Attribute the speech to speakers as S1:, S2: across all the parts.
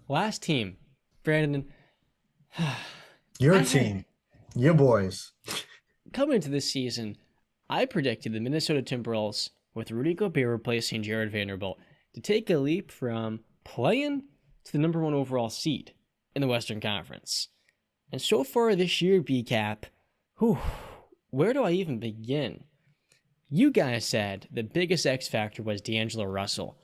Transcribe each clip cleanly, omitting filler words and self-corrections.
S1: last team, Brandon.
S2: Your
S1: I had
S2: team, your boys.
S1: coming into this season, I predicted the Minnesota Timberwolves with Rudy Gobert replacing Jared Vanderbilt to take a leap from playing to the number one overall seed in the Western Conference. And so far this year, BCAP, whew, where do I even begin? You guys said the biggest X factor was D'Angelo Russell,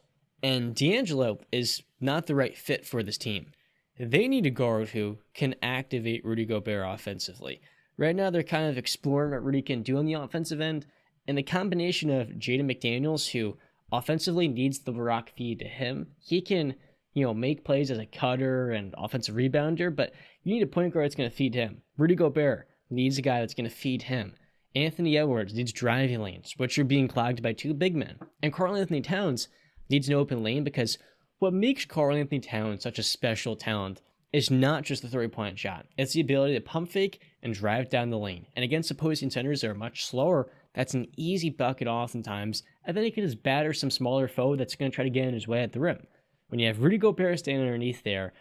S1: and D'Angelo is not the right fit for this team. They need a guard who can activate Rudy Gobert offensively. Right now, they're kind of exploring what Rudy can do on the offensive end, and the combination of Jaden McDaniels, who offensively needs the rock feed to him, he can, make plays as a cutter and offensive rebounder, but you need a point guard that's going to feed him. Rudy Gobert needs a guy that's going to feed him. Anthony Edwards needs driving lanes, which are being clogged by two big men. And Karl Anthony Towns needs an open lane because what makes Karl Anthony Towns such a special talent is not just the three-point shot. It's the ability to pump fake and drive down the lane. And against opposing centers that are much slower, that's an easy bucket oftentimes. And then he can just batter some smaller foe that's going to try to get in his way at the rim. When you have Rudy Gobert standing underneath there,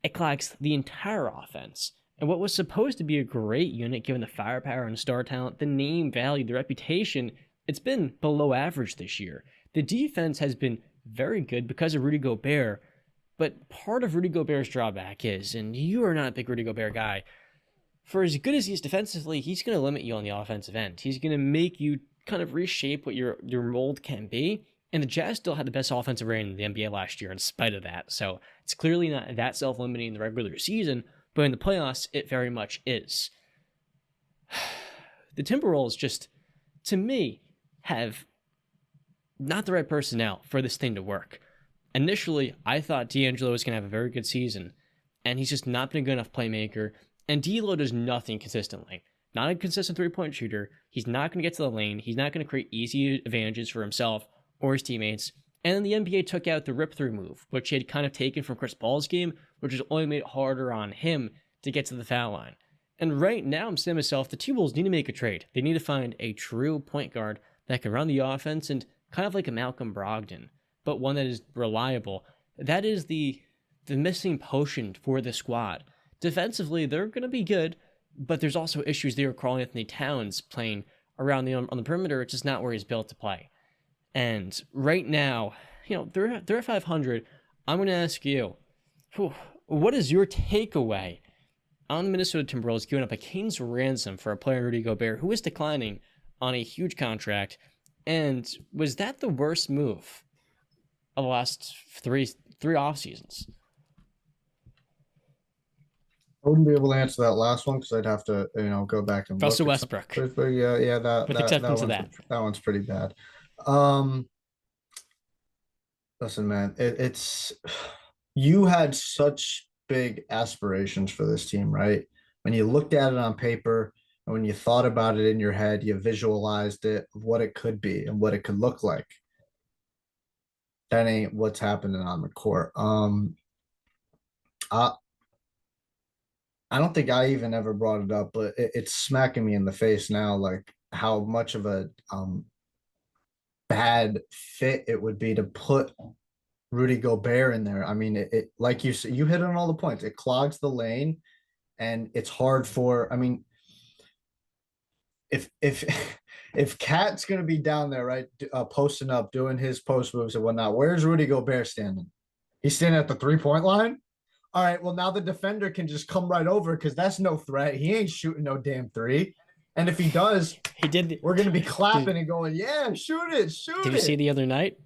S1: it clogs the entire offense. And what was supposed to be a great unit given the firepower and star talent, the name value, the reputation, it's been below average this year. The defense has been very good because of Rudy Gobert, but part of Rudy Gobert's drawback is, and you are not a big Rudy Gobert guy, for as good as he is defensively, he's going to limit you on the offensive end. He's going to make you kind of reshape what your mold can be. And the Jazz still had the best offensive rating in the NBA last year in spite of that. So it's clearly not that self-limiting in the regular season, but in the playoffs, it very much is. The Timberwolves just, to me, have not the right personnel for this thing to work. Initially, I thought D'Angelo was going to have a very good season, and he's just not been a good enough playmaker. And D'Lo does nothing consistently. Not a consistent three-point shooter. He's not going to get to the lane. He's not going to create easy advantages for himself or his teammates. And then the NBA took out the rip-through move, which he had kind of taken from Chris Paul's game, which has only made it harder on him to get to the foul line. And right now, I'm saying to myself, the T-Wolves need to make a trade. They need to find a true point guard that can run the offense and kind of like a Malcolm Brogdon, but one that is reliable. That is the missing potion for the squad. Defensively, they're going to be good, but there's also issues there with Karl Anthony Towns playing around on the perimeter. It's just not where he's built to play. And right now, they're at 500. I'm going to ask you, what is your takeaway on the Minnesota Timberwolves giving up a king's ransom for a player, Rudy Gobert, who is declining on a huge contract? And was that the worst move of the last three off seasons?
S2: I wouldn't be able to answer that last one because I'd have to, go back and
S1: Russell
S2: look at some.
S1: Westbrook,
S2: But yeah,
S1: with acceptance of that.
S2: that one's pretty bad. Um, Listen, man, it's you had such big aspirations for this team, right? When you looked at it on paper and when you thought about it in your head, you visualized it, what it could be and what it could look like. That ain't what's happening on the court. I I don't think I even ever brought it up, but it's smacking me in the face now, like how much of a bad fit it would be to put Rudy Gobert in there. I mean, it like you said, you hit on all the points. It clogs the lane, and it's hard for. I mean, if if Cat's gonna be down there, right, posting up, doing his post moves and whatnot, where's Rudy Gobert standing? He's standing at the 3-point line. All right, well now the defender can just come right over because that's no threat. He ain't shooting no damn three. And if he does,
S1: He did.
S2: we're gonna be
S1: Did,
S2: clapping and going, "Yeah, shoot it,
S1: did
S2: shoot
S1: you see
S2: it."
S1: the other night?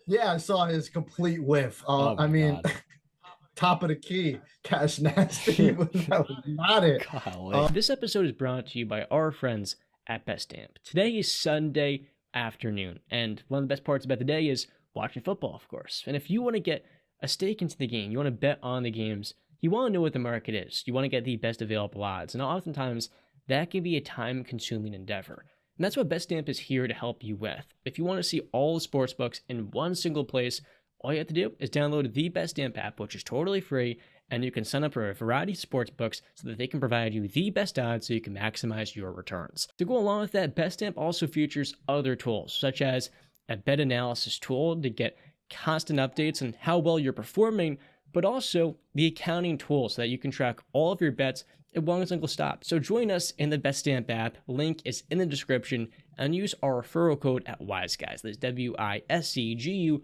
S2: Yeah, I saw his complete whiff.
S1: Oh
S2: I
S1: my
S2: mean,
S1: god.
S2: top of the key, Cash Nasty, but that was not it.
S1: Golly. This episode is brought to you by our friends at Best Damp. Today is Sunday afternoon, and one of the best parts about the day is watching football, of course. And if you want to get a stake into the game, you want to bet on the games, you want to know what the market is, you want to get the best available odds, and oftentimes that can be a time-consuming endeavor. And that's what Best Damp is here to help you with. If you want to see all the sports books in one single place, all you have to do is download the Best Damp app, which is totally free, and you can sign up for a variety of sports books so that they can provide you the best odds so you can maximize your returns. To go along with that, Best Damp also features other tools, such as a bet analysis tool to get constant updates on how well you're performing, but also the accounting tool so that you can track all of your bets in one single stop. So join us in the BetStamp app. Link is in the description, and use our referral code at WiseGuys. That's WISCGUYS.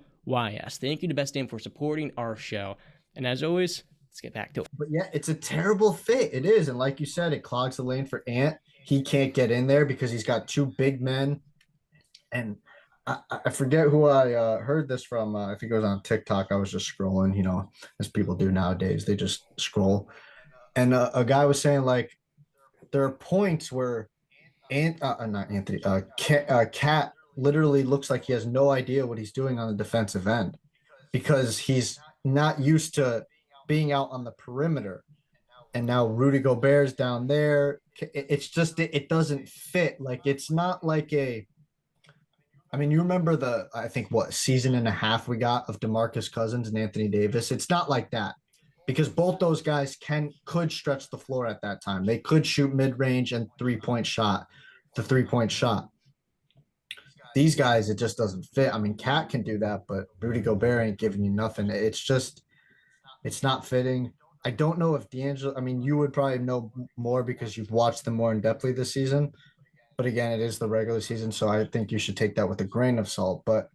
S1: Thank you to BetStamp for supporting our show. And as always, let's get back to it.
S2: But yeah, it's a terrible fit. It is. And like you said, it clogs the lane for Ant. He can't get in there because he's got two big men. And I forget who I heard this from. I think it was on TikTok. I was just scrolling, as people do nowadays. They just scroll. And a guy was saying, like, there are points where not Anthony, Cat literally looks like he has no idea what he's doing on the defensive end because he's not used to being out on the perimeter. And now Rudy Gobert's down there. It's just it doesn't fit. Like it's not like a. I mean, you remember I think what season and a half we got of DeMarcus Cousins and Anthony Davis. It's not like that because both those guys could stretch the floor at that time. They could shoot mid range and 3-point shot, the 3-point shot. These guys, it just doesn't fit. I mean, Cat can do that, but Rudy Gobert ain't giving you nothing. It's not fitting. I don't know if D'Angelo, I mean, you would probably know more because you've watched them more in depthly this season. But again, it is the regular season, so I think you should take that with a grain of salt. But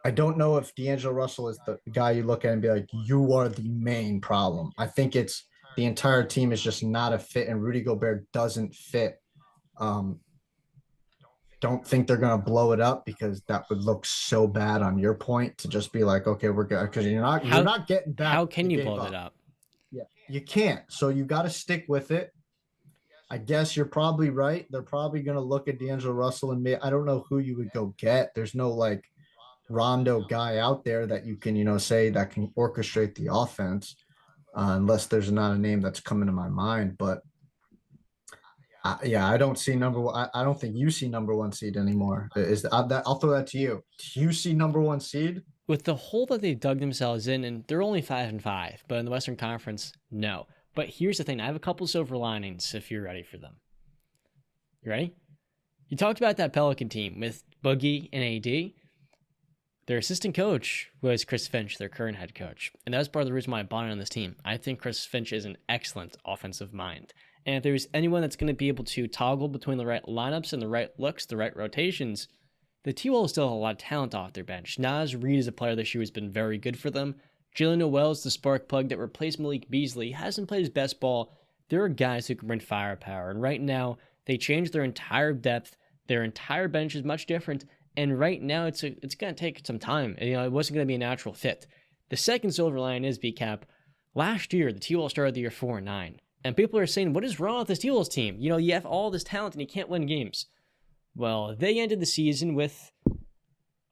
S2: I don't know if D'Angelo Russell is the guy you look at and be like, you are the main problem. I think it's the entire team is just not a fit, and Rudy Gobert doesn't fit. Um, don't think they're going to blow it up because that would look so bad on your point to just be like, okay, we're good because you're not getting back.
S1: How can you blow it up?
S2: Yeah, you can't. So you got to stick with it. I guess you're probably right. They're probably going to look at D'Angelo Russell and me. I don't know who you would go get. There's no like Rondo guy out there that you can, say that can orchestrate the offense, unless there's not a name that's coming to my mind. But yeah, I don't see number one. I don't think you see number one seed anymore. I'll throw that to you. Do you see number one seed?
S1: With the hole that they dug themselves in, and they're only 5-5, but in the Western Conference, no. But here's the thing: I have a couple silver linings if you're ready for them. You ready? You talked about that Pelican team with Boogie and AD. Their assistant coach was Chris Finch, their current head coach. And that was part of the reason why I bought on this team. I think Chris Finch is an excellent offensive mind. And if there's anyone that's going to be able to toggle between the right lineups and the right looks, the right rotations, the T-Wolves still have a lot of talent off their bench. Naz Reid is a player this year who's been very good for them. Jalen Noel's the spark plug that replaced Malik Beasley. Hasn't played his best ball. There are guys who can bring firepower. And right now, they changed their entire depth. Their entire bench is much different. And right now, it's going to take some time. It wasn't going to be a natural fit. The second silver lining is BCAP. Last year, the T-Wolves started the year 4-9. And people are saying, what is wrong with this T-Wolves team? You have all this talent and you can't win games. Well, they ended the season with,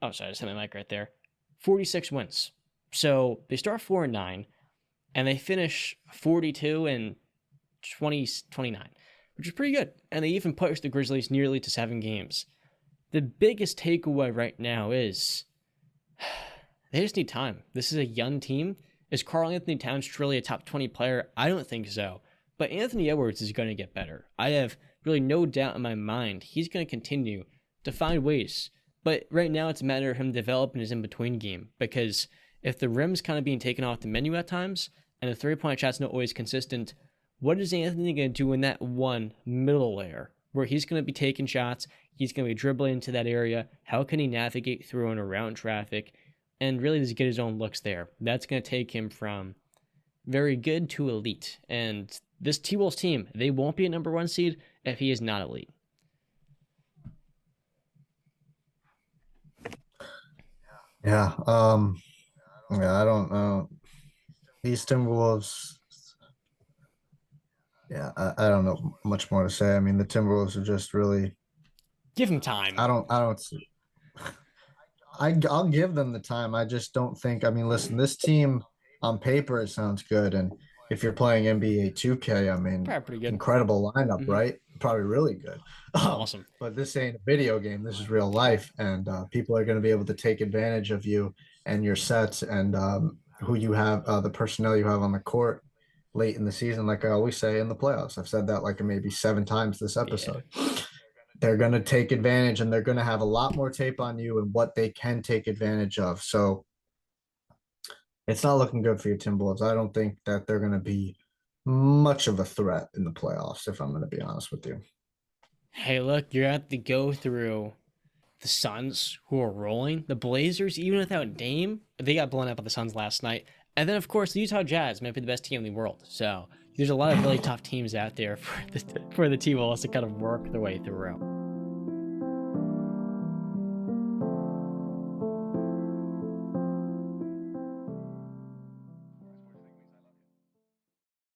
S1: oh, sorry, I just hit my mic right there, 46 wins. So they start 4-9, and they finish 42-29, which is pretty good. And they even pushed the Grizzlies nearly to 7 games. The biggest takeaway right now is they just need time. This is a young team. Is Karl-Anthony Towns truly a top 20 player? I don't think so. But Anthony Edwards is going to get better. I have really no doubt in my mind he's going to continue to find ways. But right now it's a matter of him developing his in-between game. Because if the rim's kind of being taken off the menu at times, and the three-point shot's not always consistent, what is Anthony going to do in that one middle layer? Where he's going to be taking shots, he's going to be dribbling into that area. How can he navigate through and around traffic? And really just get his own looks there. That's going to take him from very good to elite. And this T-Wolves team, they won't be a number one seed if he is not elite.
S2: Yeah. Yeah, I don't know. These Timberwolves, yeah, I don't know much more to say. I mean, the Timberwolves are just really.
S1: Give him time.
S2: I don't see. I'll give them the time. I just don't think. I mean, listen, this team on paper it sounds good, and if you're playing NBA 2K, I mean,
S1: probably pretty good.
S2: Incredible lineup, right? Probably really good.
S1: Awesome.
S2: But this ain't a video game. This is real life, and people are going to be able to take advantage of you and your sets and who you have, the personnel you have on the court late in the season. Like I always say in the playoffs, I've said that like maybe 7 times this episode. Yeah. They're going to take advantage and they're going to have a lot more tape on you and what they can take advantage of. So It's not looking good for your Timberwolves. I don't think that they're going to be much of a threat in the playoffs, if I'm going to be honest with you.
S1: Hey, look, you're at to go through the Suns, who are rolling. The Blazers, even without Dame, they got blown out by the Suns last night. And then, of course, the Utah Jazz might be the best team in the world. So there's a lot of really tough teams out there for the T-Wolves to kind of work their way through.